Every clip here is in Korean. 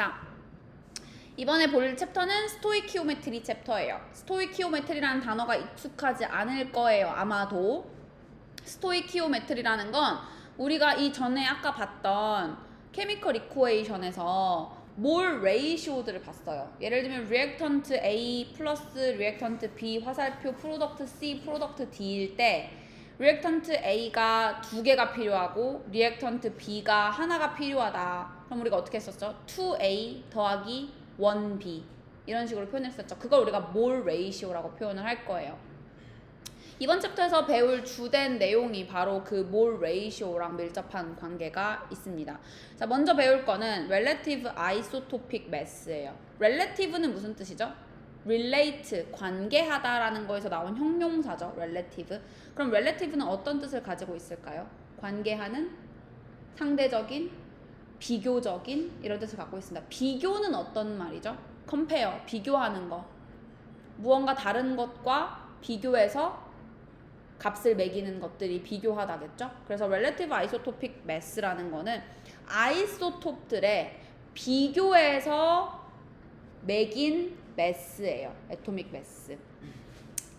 자, 이번에 볼 챕터는 스토이키오메트리 챕터예요. 스토이키오메트리라는 단어가 익숙하지 않을 거예요. 아마도. 스토이키오메트리라는 건 우리가 이전에 아까 봤던 케미컬 이쿠에이션에서 몰 레이시오들을 봤어요. 예를 들면 리액턴트 A 플러스 리액턴트 B 화살표 프로덕트 C 프로덕트 D일 때 리액턴트 A가 2개가 필요하고 리액턴트 B가 하나가 필요하다. 그럼 우리가 어떻게 했었죠? 2A 더하기 1B 이런 식으로 표현했었죠. 그걸 우리가 몰 레이시오라고 표현을 할 거예요. 이번 챕터에서 배울 주된 내용이 바로 그 몰 레이시오랑 밀접한 관계가 있습니다. 자, 먼저 배울 거는 relative isotopic mass예요. relative는 무슨 뜻이죠? relate, 관계하다라는 거에서 나온 형용사죠. relative. 그럼 relative는 어떤 뜻을 가지고 있을까요? 관계하는, 상대적인, 비교적인 이런 뜻을 갖고 있습니다. 비교는 어떤 말이죠? compare, 비교하는 거. 무언가 다른 것과 비교해서 값을 매기는 것들이 비교하다겠죠? 그래서 relative isotopic mass라는 거는 아이소톱들의 비교해서 매긴 매스예요. 애토믹 매스.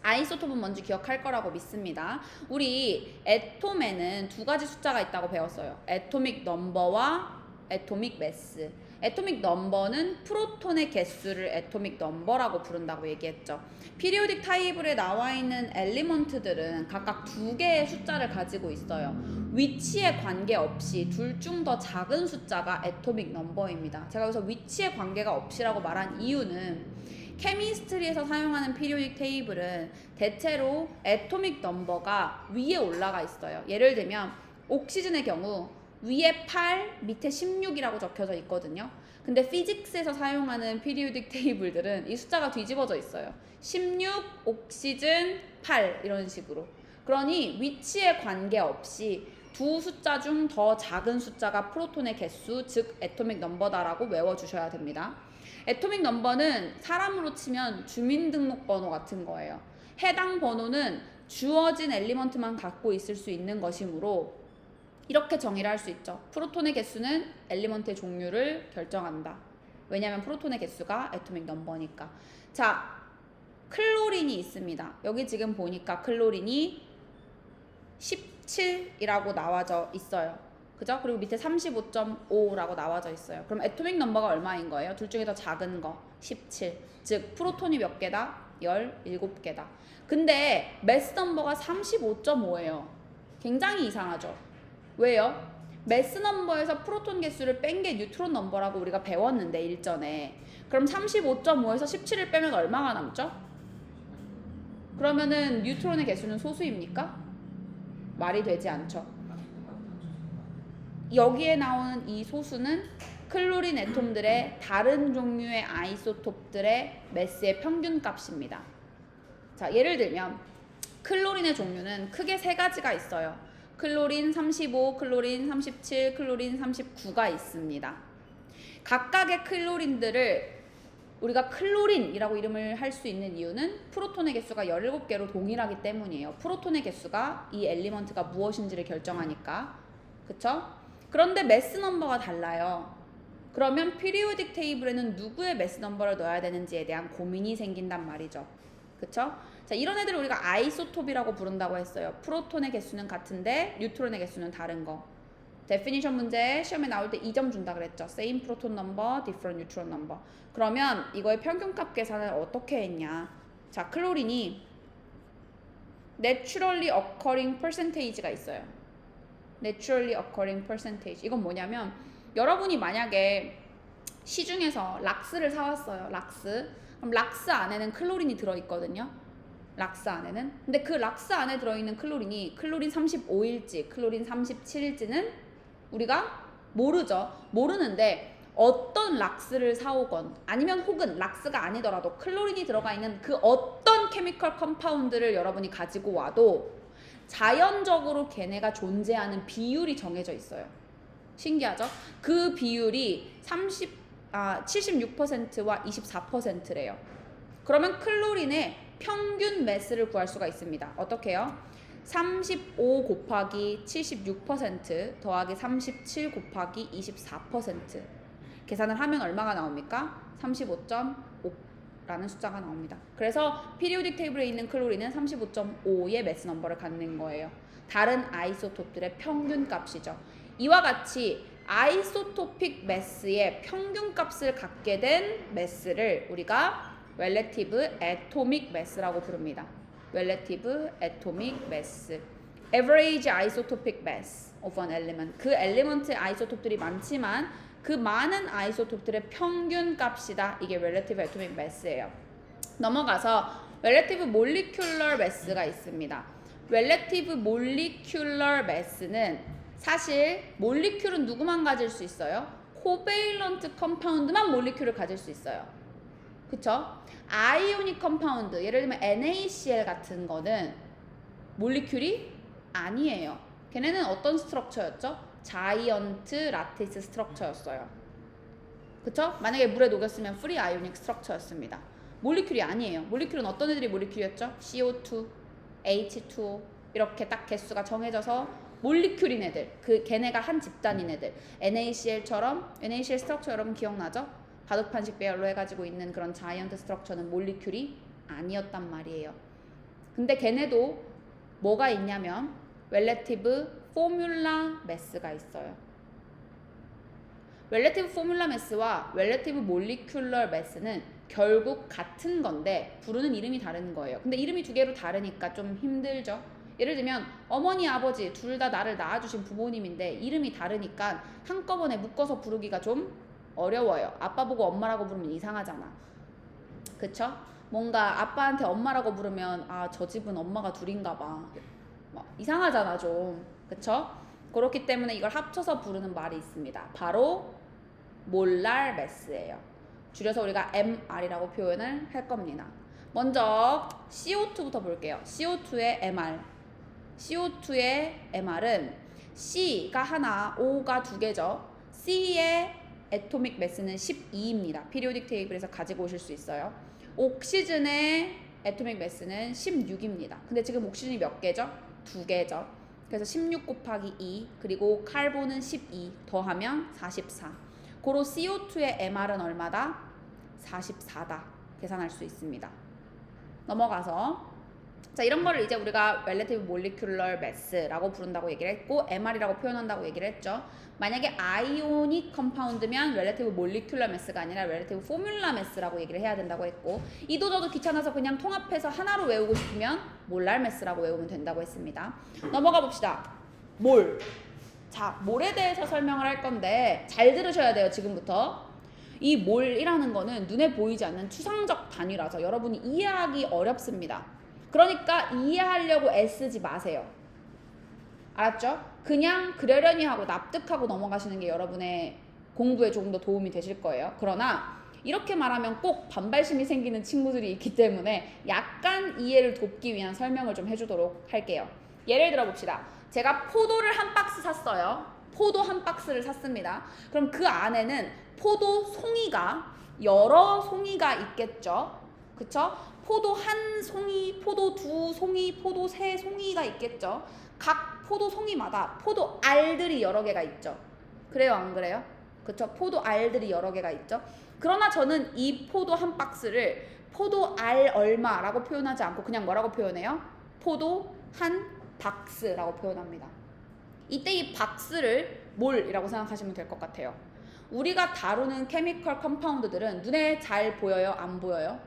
아이소톱은 뭔지 기억할 거라고 믿습니다. 우리 애톰에는 두 가지 숫자가 있다고 배웠어요. 애토믹 넘버와 애토믹 매스. 애토믹 넘버는 프로톤의 개수를 애토믹 넘버라고 부른다고 얘기했죠. 피리오딕 타이블에 나와 있는 엘리먼트들은 각각 2개의 숫자를 가지고 있어요. 위치에 관계없이 둘 중 더 작은 숫자가 애토믹 넘버입니다. 제가 여기서 위치에 관계가 없이라고 말한 이유는 케미스트리에서 사용하는 피리오딕 테이블은 대체로 애토믹 넘버가 위에 올라가 있어요. 예를 들면 옥시즌의 경우 위에 8, 밑에 16이라고 적혀져 있거든요. 근데 피직스에서 사용하는 피리오딕 테이블들은 이 숫자가 뒤집어져 있어요. 16, 옥시즌, 8 이런 식으로. 그러니 위치에 관계없이 두 숫자 중 더 작은 숫자가 프로톤의 개수, 즉 애토믹 넘버다라고 외워주셔야 됩니다. 애토믹 넘버는 사람으로 치면 주민등록번호 같은 거예요. 해당 번호는 주어진 엘리먼트만 갖고 있을 수 있는 것이므로 이렇게 정의를 할 수 있죠. 프로톤의 개수는 엘리먼트의 종류를 결정한다. 왜냐하면 프로톤의 개수가 애토믹 넘버니까. 자, 클로린이 있습니다. 여기 지금 보니까 클로린이 17이라고 나와져 있어요. 그죠? 그리고 밑에 35.5라고 나와져 있어요. 그럼 애토믹 넘버가 얼마인 거예요? 둘 중에 더 작은 거 17. 즉 프로톤이 몇 개다? 17개다. 근데 매스 넘버가 35.5예요. 굉장히 이상하죠? 왜요? 매스 넘버에서 프로톤 개수를 뺀 게 뉴트론 넘버라고 우리가 배웠는데 일전에. 그럼 35.5에서 17을 빼면 얼마가 남죠? 그러면은 뉴트론의 개수는 소수입니까? 말이 되지 않죠. 여기에 나오는 이 소수는 클로린 애톰들의 다른 종류의 아이소톱들의 매스의 평균값입니다. 자, 예를 들면 클로린의 종류는 크게 3가지가 있어요. 클로린 35, 클로린 37, 클로린 39가 있습니다. 각각의 클로린들을 우리가 클로린이라고 이름을 할 수 있는 이유는 프로톤의 개수가 17개로 동일하기 때문이에요. 프로톤의 개수가 이 엘리먼트가 무엇인지를 결정하니까. 그쵸? 그런데 매스 넘버가 달라요. 그러면 피리오딕 테이블에는 누구의 매스 넘버를 넣어야 되는지에 대한 고민이 생긴단 말이죠. 그쵸? 자, 이런 애들을 우리가 아이소톱이라고 부른다고 했어요. 프로톤의 개수는 같은데 뉴트론의 개수는 다른 거. 데피니션 문제 시험에 나올 때 2점 준다 그랬죠. Same proton number, different neutron number. 그러면 이거의 평균값 계산을 어떻게 했냐. 자, 클로린이 naturally occurring percentage가 있어요. naturally occurring percentage. 이건 뭐냐면 여러분이 만약에 시중에서 락스를 사왔어요. 락스. 그럼 락스 안에는 클로린이 들어있거든요. 락스 안에는. 근데 그 락스 안에 들어있는 클로린이 클로린 35일지 클로린 37일지는 우리가 모르죠. 모르는데 어떤 락스를 사오건 아니면 혹은 락스가 아니더라도 클로린이 들어가 있는 그 어떤 케미컬 컴파운드를 여러분이 가지고 와도 자연적으로 걔네가 존재하는 비율이 정해져 있어요. 신기하죠? 그 비율이 76%와 24%래요. 그러면 클로린의 평균 매스를 구할 수가 있습니다. 어떻게 해요? 35 곱하기 76% 더하기 37 곱하기 24%. 계산을 하면 얼마가 나옵니까? 35.5라는 숫자가 나옵니다. 그래서 피리오딕 테이블에 있는 클로린은 35.5의 매스 넘버를 갖는 거예요. 다른 아이소톱들의 평균 값이죠. 이와 같이 아이소토픽 매스의 평균 값을 갖게 된 매스를 우리가 relative atomic mass라고 부릅니다. relative atomic mass, average isotopic mass of an element. 그 엘리먼트의 아이소톱들이 많지만 그 많은 아이소톱들의 평균 값이다. 이게 relative atomic mass예요. 넘어가서 relative molecular mass가 있습니다. relative molecular mass는 사실 몰리큘은 누구만 가질 수 있어요? 코베일런트 컴파운드만 몰리큘을 가질 수 있어요. 그쵸? 아이오닉 컴파운드, 예를 들면 NaCl 같은 거는 몰리큘이 아니에요. 걔네는 어떤 스트럭처였죠? 자이언트 라티스 스트럭처였어요. 그쵸? 만약에 물에 녹였으면 프리 아이오닉 스트럭처였습니다. 몰리큘이 아니에요. 몰리큘은 어떤 애들이 몰리큘이었죠? CO2, H2O 이렇게 딱 개수가 정해져서 몰리큘인 애들, 그 걔네가 한 집단인 애들. NaCl처럼, NaCl 스트럭처 여러분 기억나죠? 바둑판식 배열로 해가지고 있는 그런 자이언트 스트럭처는 몰리큘이 아니었단 말이에요. 근데 걔네도 뭐가 있냐면 relative formula mass가 있어요. relative formula mass와 relative molecular mass는 결국 같은 건데 부르는 이름이 다른 거예요. 근데 이름이 두 개로 다르니까 좀 힘들죠. 예를 들면 어머니, 아버지 둘 다 나를 낳아주신 부모님인데 이름이 다르니까 한꺼번에 묶어서 부르기가 좀 어려워요. 아빠 보고 엄마라고 부르면 이상하잖아. 그쵸? 뭔가 아빠한테 엄마라고 부르면 아, 저 집은 엄마가 둘인가 봐. 이상하잖아 좀. 그쵸? 그렇기 때문에 이걸 합쳐서 부르는 말이 있습니다. 바로 몰랄 매스예요. 줄여서 우리가 MR이라고 표현을 할 겁니다. 먼저 CO2부터 볼게요. CO2의 MR. CO2의 MR은 C가 하나, O가 두 개죠. C의 애토믹 매스는 12입니다. 피리오딕 테이블에서 가지고 오실 수 있어요. 옥시즌의 애토믹 매스는 16입니다. 근데 지금 옥시즌이 몇 개죠? 두 개죠. 그래서 16 곱하기 2, 그리고 칼본은 12 더하면 44. 고로 CO2의 MR은 얼마다? 44다. 계산할 수 있습니다. 넘어가서 자, 이런 거를 이제 우리가 relative molecular mass라고 부른다고 얘기를 했고 MR이라고 표현한다고 얘기를 했죠. 만약에 아이오닉 컴파운드면 relative molecular mass가 아니라 relative formula mass라고 얘기를 해야 된다고 했고 이도저도 귀찮아서 그냥 통합해서 하나로 외우고 싶으면 molar mass라고 외우면 된다고 했습니다. 넘어가 봅시다. 몰. 자, 몰에 대해서 설명을 할 건데 잘 들으셔야 돼요. 지금부터. 이 몰이라는 거는 눈에 보이지 않는 추상적 단위라서 여러분이 이해하기 어렵습니다. 그러니까 이해하려고 애쓰지 마세요. 알았죠? 그냥 그러려니 하고 납득하고 넘어가시는 게 여러분의 공부에 조금 더 도움이 되실 거예요. 그러나 이렇게 말하면 꼭 반발심이 생기는 친구들이 있기 때문에 약간 이해를 돕기 위한 설명을 좀 해주도록 할게요. 예를 들어 봅시다. 제가 포도를 한 박스 샀어요. 포도 한 박스를 샀습니다. 그럼 그 안에는 포도 송이가 여러 송이가 있겠죠. 그쵸? 포도 한 송이, 포도 두 송이, 포도 세 송이가 있겠죠. 각 포도 송이마다 포도 알들이 여러 개가 있죠. 그래요, 안 그래요? 그쵸? 포도 알들이 여러 개가 있죠. 그러나 저는 이 포도 한 박스를 포도 알 얼마라고 표현하지 않고 그냥 뭐라고 표현해요? 포도 한 박스라고 표현합니다. 이때 이 박스를 몰이라고 생각하시면 될 것 같아요. 우리가 다루는 케미컬 컴파운드들은 눈에 잘 보여요? 안 보여요?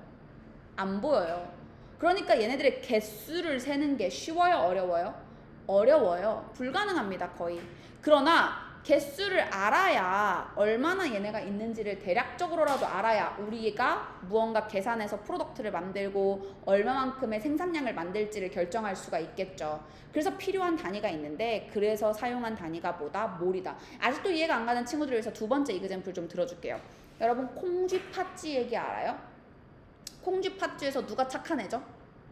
안 보여요. 그러니까 얘네들의 개수를 세는 게 쉬워요? 어려워요? 어려워요. 불가능합니다, 거의. 그러나 개수를 알아야 얼마나 얘네가 있는지를 대략적으로라도 알아야 우리가 무언가 계산해서 프로덕트를 만들고 얼마만큼의 생산량을 만들지를 결정할 수가 있겠죠. 그래서 필요한 단위가 있는데 그래서 사용한 단위가 뭐다? 몰이다. 아직도 이해가 안 가는 친구들을 위해서 두 번째 이그젬플 좀 들어줄게요. 여러분 콩쥐 팥쥐 얘기 알아요? 콩쥐 팥쥐에서 누가 착한 애죠?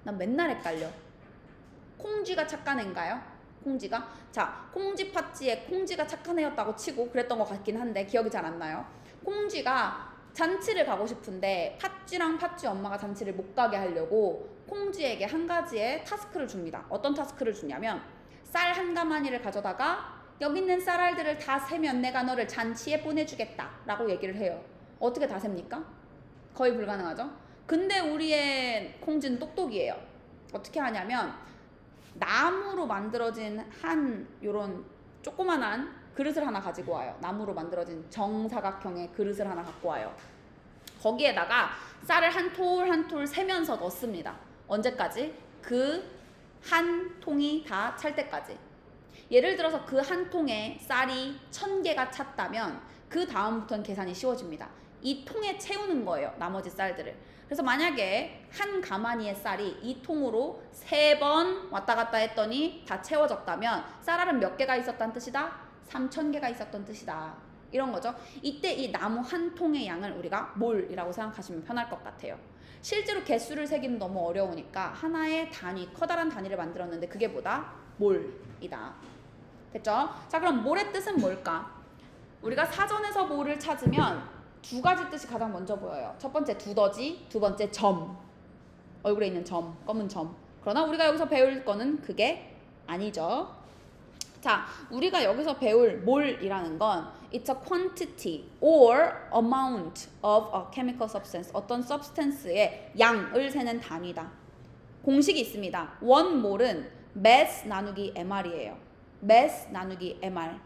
난 맨날 헷갈려. 콩쥐가 착한 애인가요? 콩쥐가? 자, 콩쥐 팥쥐에 콩쥐가 착한 애였다고 치고 그랬던 것 같긴 한데 기억이 잘 안 나요. 콩쥐가 잔치를 가고 싶은데 팥쥐랑 팥쥐 엄마가 잔치를 못 가게 하려고 콩쥐에게 한 가지의 타스크를 줍니다. 어떤 타스크를 주냐면 쌀 한 가마니를 가져다가 여기 있는 쌀알들을 다 세면 내가 너를 잔치에 보내주겠다 라고 얘기를 해요. 어떻게 다 셉니까? 거의 불가능하죠. 근데 우리의 콩쥐는 똑똑이에요. 어떻게 하냐면 나무로 만들어진 한 요런 조그만한 그릇을 하나 가지고 와요. 나무로 만들어진 정사각형의 그릇을 하나 갖고 와요. 거기에다가 쌀을 한 톨 한 톨 세면서 넣습니다. 언제까지? 그 한 통이 다 찰 때까지. 예를 들어서 그 한 통에 쌀이 1000개가 찼다면 그 다음부터는 계산이 쉬워집니다. 이 통에 채우는 거예요. 나머지 쌀들을. 그래서 만약에 한 가마니의 쌀이 이 통으로 3번 왔다 갔다 했더니 다 채워졌다면 쌀알은 몇 개가 있었다는 뜻이다? 3000개가 있었던 뜻이다. 이런 거죠. 이때 이 나무 한 통의 양을 우리가 몰이라고 생각하시면 편할 것 같아요. 실제로 개수를 세기는 너무 어려우니까 하나의 단위, 커다란 단위를 만들었는데 그게 뭐다? 몰이다. 됐죠? 자, 그럼 몰의 뜻은 뭘까? 우리가 사전에서 몰을 찾으면 두 가지 뜻이 가장 먼저 보여요. 첫 번째 두더지, 두 번째 점. 얼굴에 있는 점, 검은 점. 그러나 우리가 여기서 배울 거는 그게 아니죠. 자, 우리가 여기서 배울 몰이라는 건 it's a quantity or amount of a chemical substance. 어떤 substance의 양을 세는 단위다. 공식이 있습니다. 1몰은 mass 나누기 mr이에요. mass 나누기 mr.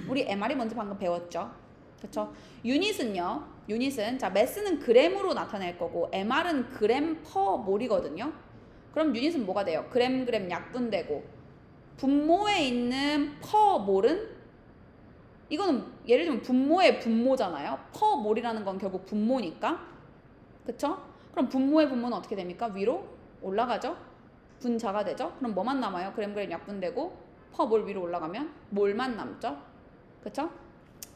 우리 mr이 먼저 방금 배웠죠. 그렇죠? 유닛은요. 유닛은 자, mass는 그램으로 나타낼 거고 mr은 그램 퍼 몰이거든요. 그럼 유닛은 뭐가 돼요? 그램 약분되고 분모에 있는 퍼 몰은 이거는 예를 들면 분모의 분모잖아요. 퍼 몰이라는 건 결국 분모니까. 그쵸? 그럼 분모의 분모는 어떻게 됩니까? 위로 올라가죠? 분자가 되죠? 그럼 뭐만 남아요? 그램 약분되고 퍼 몰 위로 올라가면 몰만 남죠? 그쵸?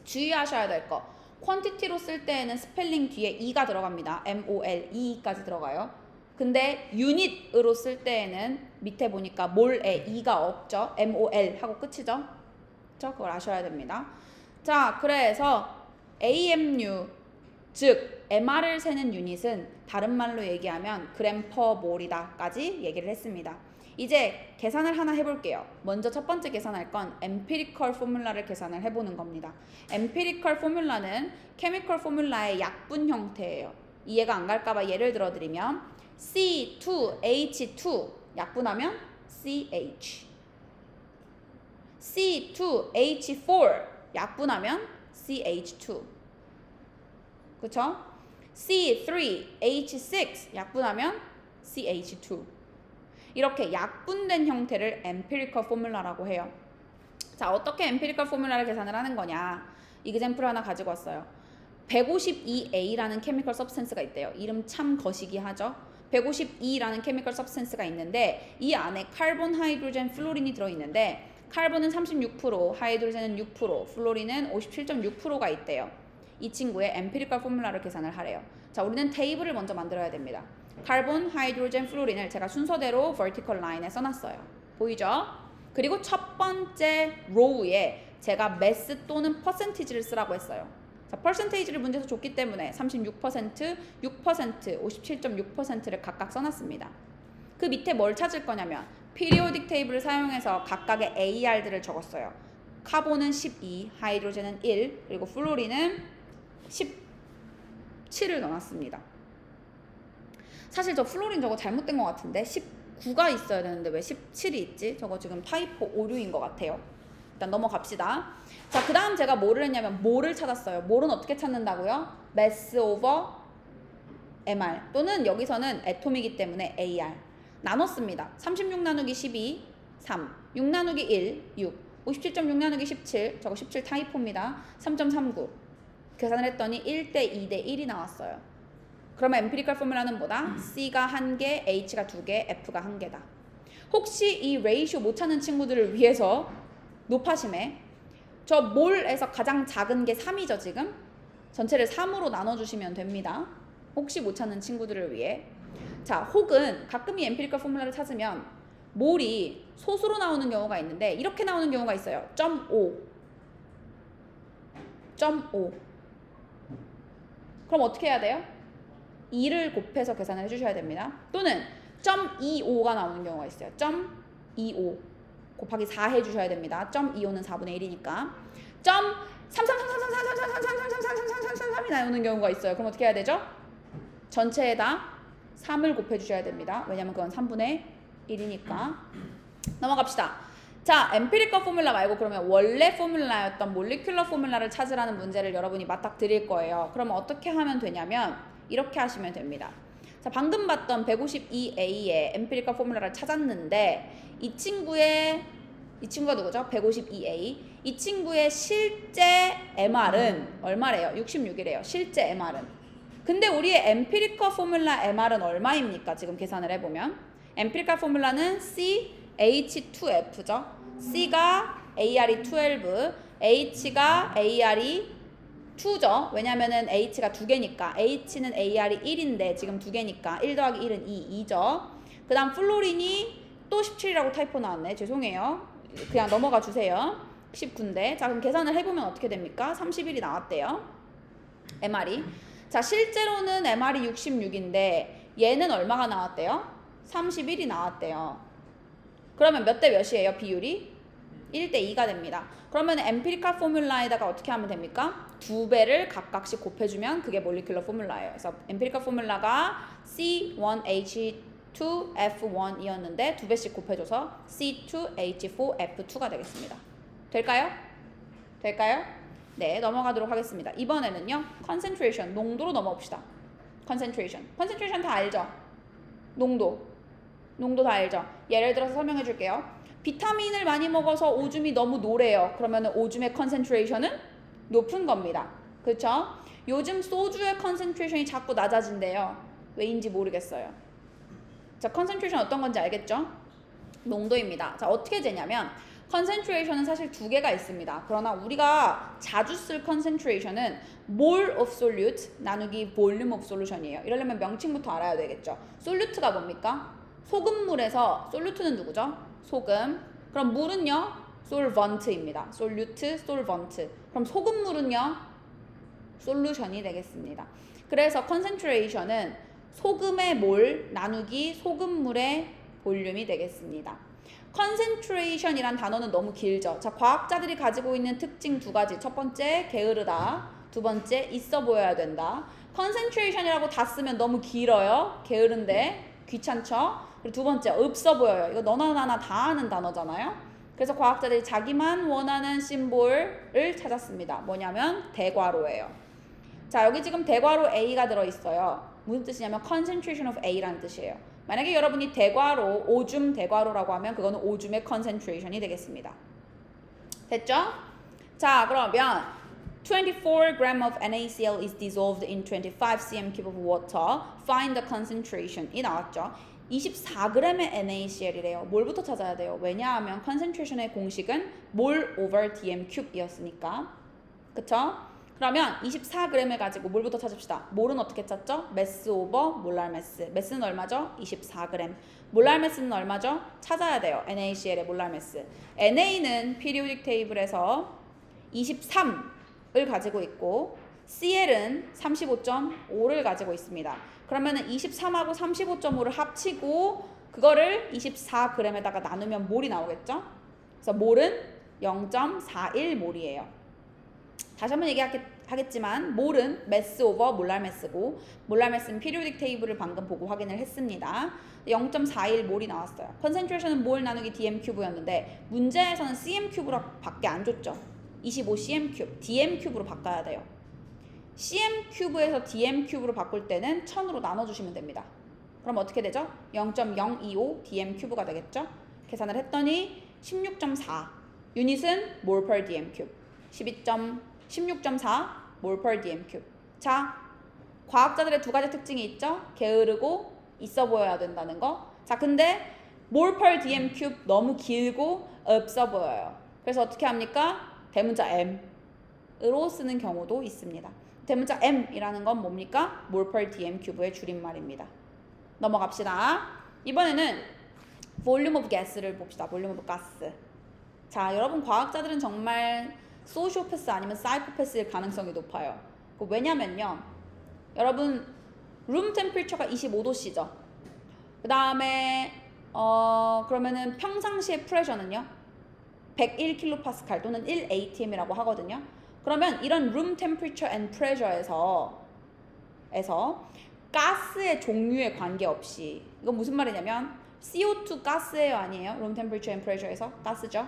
주의하셔야 될 거. 퀀티티로 쓸 때에는 스펠링 뒤에 e가 들어갑니다. MOL, E까지 들어가요. 근데 유닛으로 쓸 때에는 밑에 보니까 몰에 e가 없죠. MOL 하고 끝이죠. 그쵸? 그걸 아셔야 됩니다. 자, 그래서 AMU, 즉 MR을 세는 유닛은 다른 말로 얘기하면 그램 퍼 몰이다까지 얘기를 했습니다. 이제 계산을 하나 해볼게요. 먼저 첫 번째 계산할 건 empirical 포뮬라를 계산을 해보는 겁니다. empirical 포뮬라는 chemical 포뮬라의 약분 형태예요. 이해가 안 갈까봐 예를 들어드리면 C2H2 약분하면 CH, C2H4 약분하면 CH2, 그쵸? C3H6 약분하면 CH2. 이렇게 약분된 형태를 empirical 포뮬라라고 해요. 자, 어떻게 empirical 포뮬라를 계산을 하는 거냐? 이그젬플 하나 가지고 왔어요. 152A라는 chemical substance가 있대요. 이름 참 거시기 하죠? 152라는 chemical substance가 있는데 이 안에 카본, 하이드로젠, 플로린이 들어있는데 카본은 36%, 하이드로젠은 6%, 플로린은 57.6%가 있대요. 이 친구의 empirical 포뮬라를 계산을 하래요. 자, 우리는 테이블을 먼저 만들어야 됩니다. 카본, 하이드로젠, 플로린을 제가 순서대로 vertical line에 써놨어요. 보이죠? 그리고 첫 번째 로우에 제가 mass 또는 percentage를 쓰라고 했어요. 자, percentage를 문제에서 줬기 때문에 36%, 6%, 57.6%를 각각 써놨습니다. 그 밑에 뭘 찾을 거냐면 periodic table을 사용해서 각각의 AR들을 적었어요. 카본은 12, 하이드로젠은 1, 그리고 플로린은 17을 넣어놨습니다. 사실 저 플로린 저거 잘못된 것 같은데 19가 있어야 되는데 왜 17이 있지? 저거 지금 타이포 오류인 것 같아요. 일단 넘어갑시다. 자, 그 다음 제가 뭐를 했냐면 몰을 찾았어요. 몰은 어떻게 찾는다고요? mass over mr 또는 여기서는 애톰이기 때문에 AR 나눴습니다. 36 나누기 12, 3, 6 나누기 1, 6, 57.6 나누기 17, 저거 17 타이포입니다. 3.39 계산을 했더니 1대 2대 1이 나왔어요. 그러면 empirical 포뮬라는 뭐다? C가 1개, H가 2개, F가 1개다. 혹시 이 레이쇼 못 찾는 친구들을 위해서 노파심에 저 몰에서 가장 작은 게 3이죠 지금? 전체를 3으로 나눠주시면 됩니다. 혹시 못 찾는 친구들을 위해. 자, 혹은 가끔 이 empirical 포뮬라를 찾으면 몰이 소수로 나오는 경우가 있는데 이렇게 나오는 경우가 있어요. 0.5 그럼 어떻게 해야 돼요? 2를 곱해서 계산을 해주셔야 됩니다. 또는 0.25가 나오는 경우가 있어요. 0.25 곱하기 4 해주셔야 됩니다. 점 2호는 4분의 1이니까. 점 3이 나오는 경우가 있어요. 그럼 어떻게 해야 되죠? 전체에다 3을 곱해주셔야 됩니다. 왜냐면 그건 3분의 1이니까. 넘어갑시다. 자, 엠피리컬 포뮬라 말고 그러면 원래 포뮬라였던 몰리큘러 포뮬라를 찾으라는 문제를 여러분이 맞닥 드릴 거예요. 그러면 어떻게 하면 되냐면 이렇게 하시면 됩니다. 자, 방금 봤던 152A의 엠피리컬 포뮬라를 찾았는데 이 친구가 누구죠? 152A. 이 친구의 실제 MR은 얼마래요? 66이래요. 실제 MR은. 근데 우리의 엠피리컬 포뮬라 MR은 얼마입니까? 지금 계산을 해보면. 엠피리컬 포뮬라는 CH2F죠. C가 AR이 12, H가 AR이 2죠. 왜냐면은 H가 2개니까. H는 AR이 1인데 지금 2개니까 1 더하기 1은 2죠. 그 다음 플로린이 또 17이라고 타이포 나왔네. 죄송해요. 그냥 넘어가 주세요. 19인데. 자, 그럼 계산을 해보면 어떻게 됩니까? 31이 나왔대요. MR이. 자, 실제로는 MR이 66인데 얘는 얼마가 나왔대요? 31이 나왔대요. 그러면 몇 대 몇이에요? 비율이? 1대 2가 됩니다. 그러면 엠피리컬 포뮬라에다가 어떻게 하면 됩니까? 2배를 각각씩 곱해주면 그게 몰리큘러 포뮬라예요. 그래서 엠피리컬 포뮬라가 C1H2F1이었는데 2배씩 곱해줘서 C2H4F2가 되겠습니다. 될까요? 될까요? 네, 넘어가도록 하겠습니다. 이번에는요, concentration, 농도로 넘어봅시다. concentration 다 알죠? 농도 다 알죠? 예를 들어서 설명해 줄게요. 비타민을 많이 먹어서 오줌이 너무 노래요. 그러면 오줌의 concentration은 높은 겁니다. 그렇죠? 요즘 소주의 concentration이 자꾸 낮아진대요. 왜인지 모르겠어요. 자, concentration 어떤 건지 알겠죠? 농도입니다. 자, 어떻게 되냐면 concentration은 사실 두 개가 있습니다. 그러나 우리가 자주 쓸 concentration은 mole of solute 나누기 volume of solution이에요. 이러려면 명칭부터 알아야 되겠죠. solute가 뭡니까? 소금물에서 솔루트는 누구죠? 소금. 그럼 물은요? 솔번트입니다. 솔루트, 솔번트. 그럼 소금물은요? 솔루션이 되겠습니다. 그래서 concentration은 소금의 몰 나누기 소금물의 볼륨이 되겠습니다. concentration이란 단어는 너무 길죠. 자, 과학자들이 가지고 있는 특징 두 가지. 첫 번째, 게으르다. 두 번째, 있어 보여야 된다. concentration이라고 다 쓰면 너무 길어요. 게으른데 귀찮죠? 그리고 두 번째, 없어 보여요. 이거 너나 나나 다 아는 단어잖아요. 그래서 과학자들이 자기만 원하는 심볼을 찾았습니다. 뭐냐면 대괄호예요. 자, 여기 지금 대괄호 A가 들어있어요. 무슨 뜻이냐면 concentration of A라는 뜻이에요. 만약에 여러분이 대괄호, 오줌 대괄호라고 하면 그거는 오줌의 concentration이 되겠습니다. 됐죠? 자, 그러면 24g of NaCl is dissolved in 25 cm³ of water. Find the concentration. 이 나왔죠? 24g의 NaCl이래요. 뭘부터 찾아야 돼요? 왜냐하면 concentration의 공식은 mol over dm³이었으니까. 그쵸? 그러면 24g을 가지고 뭘부터 찾읍시다. 몰은 어떻게 찾죠? mass over molar mass. mass는 얼마죠? 24g. molar mass는 얼마죠? 찾아야 돼요. NaCl의 molar mass. Na는 periodic table에서 23을 가지고 있고 Cl은 35.5를 가지고 있습니다. 그러면은 23하고 35.5를 합치고 그거를 24g에다가 나누면 몰이 나오겠죠? 그래서 몰은 0.41몰이에요. 다시 한번 얘기하겠지만 몰은 mass over molar mass고 molar mass는 periodic table을 방금 보고 확인을 했습니다. 0.41몰이 나왔어요. concentration은 몰 나누기 dm³였는데 문제에서는 cm³으로 밖에 안 줬죠. 25cm³, dm³으로 바꿔야 돼요. cm³에서 dm³으로 바꿀 때는 1000으로 나눠주시면 됩니다. 그럼 어떻게 되죠? 0.025 dm³가 되겠죠? 계산을 했더니 16.4 유닛은 mol per dm³. 16.4 mol per dm³. 자, 과학자들의 두 가지 특징이 있죠? 게으르고 있어 보여야 된다는 거. 자, 근데 mol per dm³ 너무 길고 없어 보여요. 그래서 어떻게 합니까? 대문자 M으로 쓰는 경우도 있습니다. 대문자 M이라는 건 뭡니까? mol per dm³의 줄임말입니다. 넘어갑시다. 이번에는 volume of gas를 봅시다. volume of gas. 자, 여러분 과학자들은 정말 소시오패스 아니면 사이코패스일 가능성이 높아요. 왜냐면요. 여러분 룸 템퍼처가 25도씨죠. 그 다음에 그러면은 평상시의 프레셔는요? 101kPa 또는 1atm이라고 하거든요. 그러면 이런 room temperature and pressure에서 가스의 종류에 관계없이, 이건 무슨 말이냐면 CO2 가스예요, 아니에요? room temperature and pressure에서 가스죠.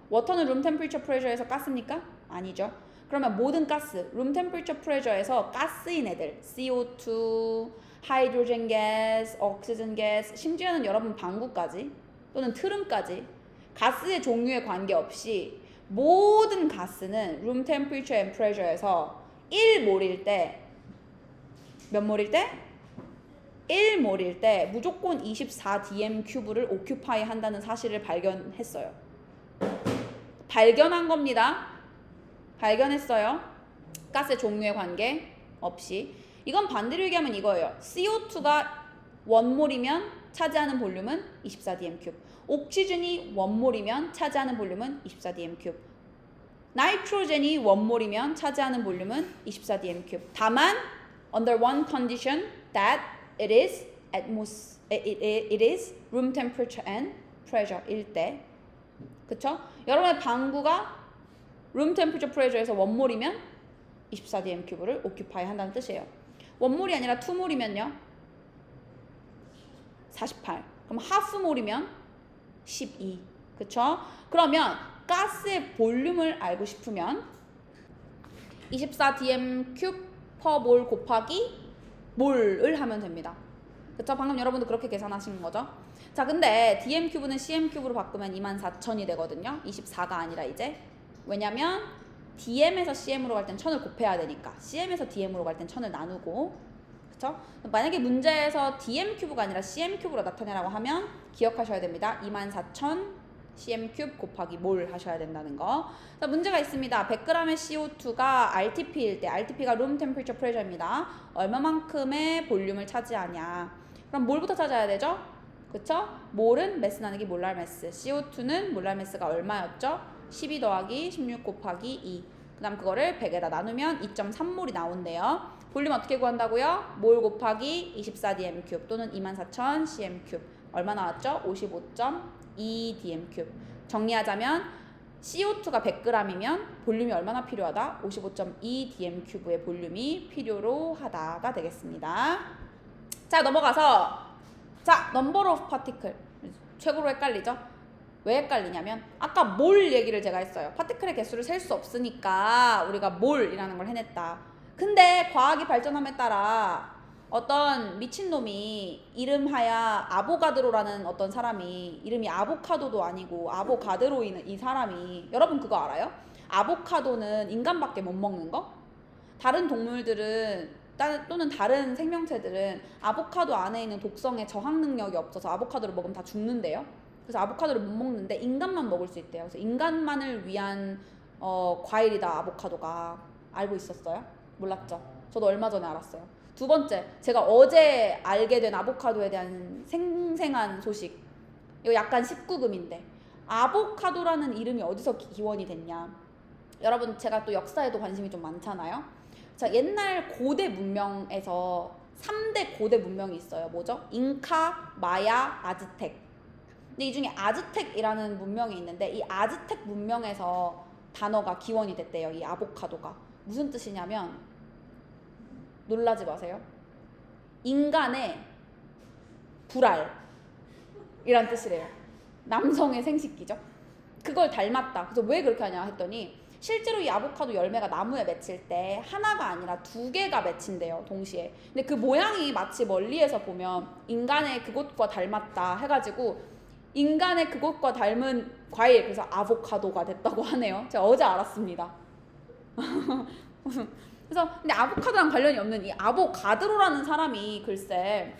워터는 room temperature pressure에서 가스입니까? 아니죠. 그러면 모든 가스, room temperature pressure에서 가스인 애들, CO2, 하이드로젠 가스, 옥시전 가스, 심지어는 여러분 방구까지 또는 트름까지 가스의 종류에 관계없이 모든 가스는 room temperature and pressure에서 1몰일 때, 몇 몰일 때? 1몰일 때 무조건 24dm3를 오큐파이 한다는 사실을 발견했어요. 발견한 겁니다. 발견했어요. 가스의 종류에 관계 없이. 이건 반대로 얘기하면 이거예요. CO2가 1몰이면 차지하는 볼륨은 24dm3. 옥시즌이 1몰이면 차지하는 볼륨은 24dm3. 나이트로젠이 1몰이면 차지하는 볼륨은 24dm3. 다만 under one condition that it is room temperature and pressure 일 때. 그쵸? 여러분의 방구가 room temperature pressure에서 1몰이면 24dm3를 오큐파이 한다는 뜻이에요. 1몰이 아니라 2몰이면요 48. 그럼 half몰이면 12. 그쵸? 그러면 가스의 볼륨을 알고 싶으면 24dm3 per mol 곱하기 몰을 하면 됩니다. 그쵸? 방금 여러분도 그렇게 계산하신 거죠? 자, 근데 dm3는 cm3로 바꾸면 24,000이 되거든요. 24가 아니라 이제. 왜냐면 dm에서 cm으로 갈 땐 1000을 곱해야 되니까. cm에서 dm으로 갈 땐 1000을 나누고. 그쵸? 만약에 문제에서 dm3가 아니라 cm3로 나타내라고 하면 기억하셔야 됩니다. 24,000 cm3 곱하기 몰 하셔야 된다는 거. 자, 문제가 있습니다. 100g의 CO2가 RTP일 때, RTP가 room temperature pressure입니다. 얼마만큼의 볼륨을 차지하냐. 그럼 몰부터 찾아야 되죠? 그쵸? 몰은 매스 나누기 몰랄 매스. CO2는 몰랄 매스가 얼마였죠? 12 더하기 16 곱하기 2. 그 다음 그거를 100에다 나누면 2.3몰이 나온대요. 볼륨 어떻게 구한다고요? 몰 곱하기 24dm3 또는 24,000 cm3. 얼마 나왔죠? 55.2dm3. 정리하자면 CO2가 100g이면 볼륨이 얼마나 필요하다? 55.2dm3의 볼륨이 필요로 하다가 되겠습니다. 자, 넘어가서 자, number of particle. 최고로 헷갈리죠? 왜 헷갈리냐면 아까 몰 얘기를 제가 했어요. 파티클의 개수를 셀 수 없으니까 우리가 몰이라는 걸 해냈다. 근데 과학이 발전함에 따라 어떤 미친놈이 이름하여 아보가드로라는 어떤 사람이, 이름이 아보카도도 아니고 아보가드로인 이 사람이, 여러분 그거 알아요? 아보카도는 인간밖에 못 먹는 거? 다른 동물들은 또는 다른 생명체들은 아보카도 안에 있는 독성에 저항 능력이 없어서 아보카도를 먹으면 다 죽는데요. 그래서 아보카도를 못 먹는데 인간만 먹을 수 있대요. 그래서 인간만을 위한 과일이다 아보카도가. 알고 있었어요? 몰랐죠? 저도 얼마 전에 알았어요. 두 번째, 제가 어제 알게 된 아보카도에 대한 생생한 소식. 이거 약간 19금인데 아보카도라는 이름이 어디서 기원이 됐냐. 여러분 제가 또 역사에도 관심이 좀 많잖아요. 자, 옛날 고대 문명에서 3대 고대 문명이 있어요. 뭐죠? 잉카, 마야, 아즈텍. 근데 이 중에 아즈텍이라는 문명이 있는데 이 아즈텍 문명에서 단어가 기원이 됐대요. 이 아보카도가. 무슨 뜻이냐면 놀라지 마세요. 인간의 불알 이란 뜻이래요. 남성의 생식기죠. 그걸 닮았다. 그래서 왜 그렇게 하냐 했더니 실제로 이 아보카도 열매가 나무에 맺힐 때 하나가 아니라 2개가 맺힌대요. 동시에. 근데 그 모양이 마치 멀리에서 보면 인간의 그것과 닮았다 해가지고 인간의 그것과 닮은 과일, 그래서 아보카도가 됐다고 하네요. 제가 어제 알았습니다. 그래서 근데 아보카도랑 관련이 없는 이 아보가드로라는 사람이 글쎄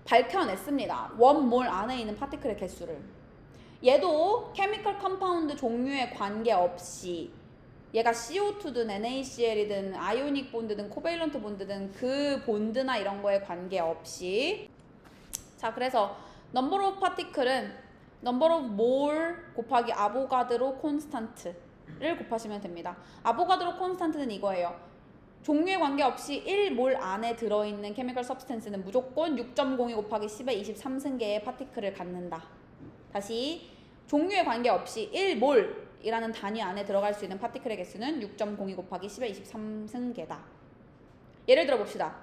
밝혀냈습니다. 원몰 안에 있는 파티클의 개수를. 얘도 케미컬 컴파운드 종류에 관계없이 얘가 CO2든 NaCl이든 아이오닉 본드든 코베일런트 본드든 그 본드나 이런 거에 관계없이. 자, 그래서 number of particle은 number of mole 곱하기 아보가드로 콘스탄트를 곱하시면 됩니다. 아보가드로 콘스탄트는 이거예요. 종류에 관계없이 1몰 안에 들어있는 케미컬 서브스텐스는 무조건 6.02 곱하기 10의 23승계의 파티클을 갖는다. 다시 종류에 관계없이 1몰이라는 단위 안에 들어갈 수 있는 파티클의 개수는 6.02 곱하기 10의 23승계다. 예를 들어 봅시다.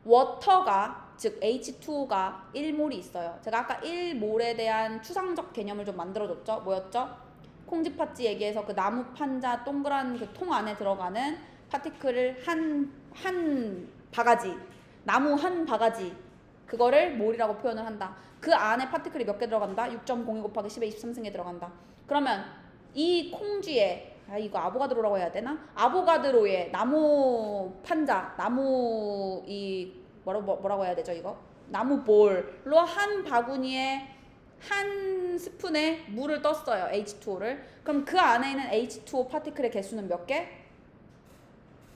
워터가, 즉 H2O가 1몰이 있어요. 제가 아까 1몰에 대한 추상적 개념을 좀 만들어줬죠. 뭐였죠? 콩쥐팥쥐 얘기해서 그 나무 판자 동그란 그 통 안에 들어가는 파티클을 한 바가지, 나무 한 바가지, 그거를 몰이라고 표현을 한다. 그 안에 파티클이 몇 개 들어간다? 6.02 곱하기 10의 23승에 들어간다. 그러면 이 콩쥐에, 이거 아보가드로라고 해야 되나? 아보가드로의 나무 판자, 나무 뭐라고 해야 되죠 이거? 나무 볼로 한 바구니에 한 스푼에 물을 떴어요. H2O를. 그럼 그 안에 있는 H2O 파티클의 개수는 몇 개?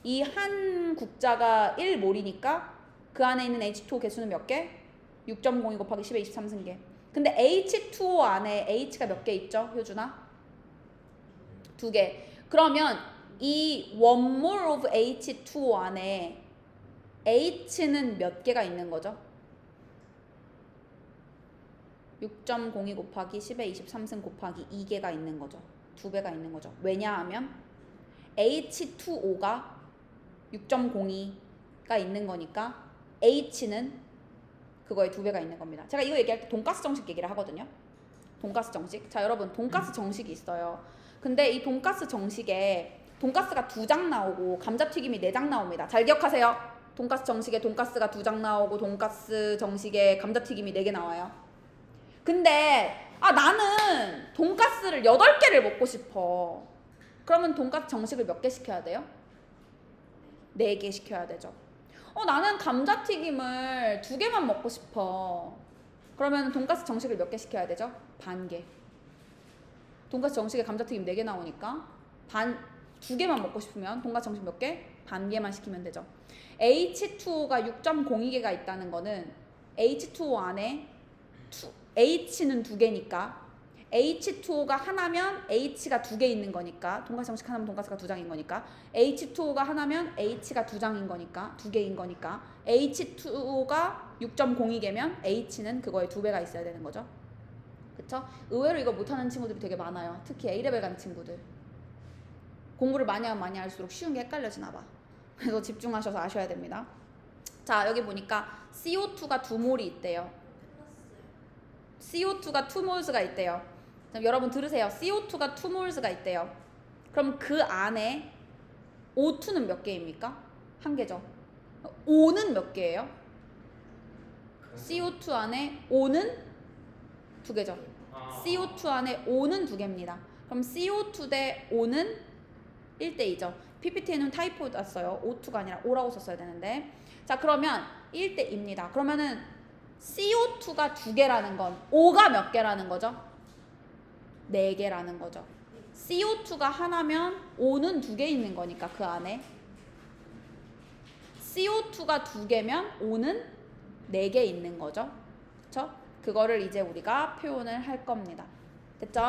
이 한 국자가 1몰이니까 그 안에 있는 H2O 개수는 몇 개? 6.02 곱하기 10의 23승계. 근데 H2O 안에 H가 몇 개 있죠? 효준아? 2개. 그러면 이 1mol of H2O 안에 H는 몇 개가 있는 거죠? 6.02 곱하기 10의 23승 곱하기 2개가 있는 거죠. 2배가 있는 거죠. 왜냐하면 H2O가 6.02가 있는 거니까 H는 그거의 2배가 있는 겁니다. 제가 이거 얘기할 때 돈가스 정식 얘기를 하거든요. 돈가스 정식. 자, 여러분 돈가스 정식이 있어요. 근데 이 돈가스 정식에 돈가스가 2장 나오고 감자튀김이 4장 나옵니다. 잘 기억하세요. 돈가스 정식에 돈가스가 2장 나오고 돈가스 정식에 감자튀김이 4개 나와요. 근데 나는 돈가스를 8개를 먹고 싶어. 그러면 돈가스 정식을 몇 개 시켜야 돼요? 4개 시켜야 되죠. 나는 감자튀김을 2개만 먹고 싶어. 그러면 돈가스 정식을 몇 개 시켜야 되죠? 반 개. 돈가스 정식에 감자튀김 4개 나오니까 2개만 먹고 싶으면 돈가스 정식 몇 개? 반 개만 시키면 되죠. H2O가 6.02개가 있다는 거는 H2O 안에 H는 2개니까 H2O가 하나면 H가 2개 있는 거니까 돈가스 정식 하나면 돈가스가 2장인 거니까 H2O가 하나면 H가 2장인 거니까 2개인 거니까 H2O가 6.02개면 H는 그거의 2배가 있어야 되는 거죠. 그쵸? 의외로 이거 못하는 친구들이 되게 많아요. 특히 A레벨 간 친구들. 공부를 많이 하면 많이 할수록 쉬운 게 헷갈려지나 봐. 그래서 집중하셔서 아셔야 됩니다. 자, 여기 보니까 CO2가 2몰이 있대요. CO2가 2몰s가 있대요. 그럼 여러분 들으세요. CO2가 2몰s가 있대요. 그럼 그 안에 O2는 몇 개입니까? 한 개죠. O는 몇 개예요? CO2 안에 O는 2개죠. CO2 안에 O는 2개입니다. 그럼 CO2 대 O는 1대2죠. PPT에는 타이포 났어요. O2가 아니라 O라고 썼어야 되는데. 자, 그러면 1대2입니다. 그러면은 CO2가 2개라는 건 O가 몇 개라는 거죠? 4개라는 거죠. CO2가 하나면 O는 2개 있는 거니까 그 안에. CO2가 2개면 O는 4개 있는 거죠. 그쵸? 그거를 이제 우리가 표현을 할 겁니다. 됐죠?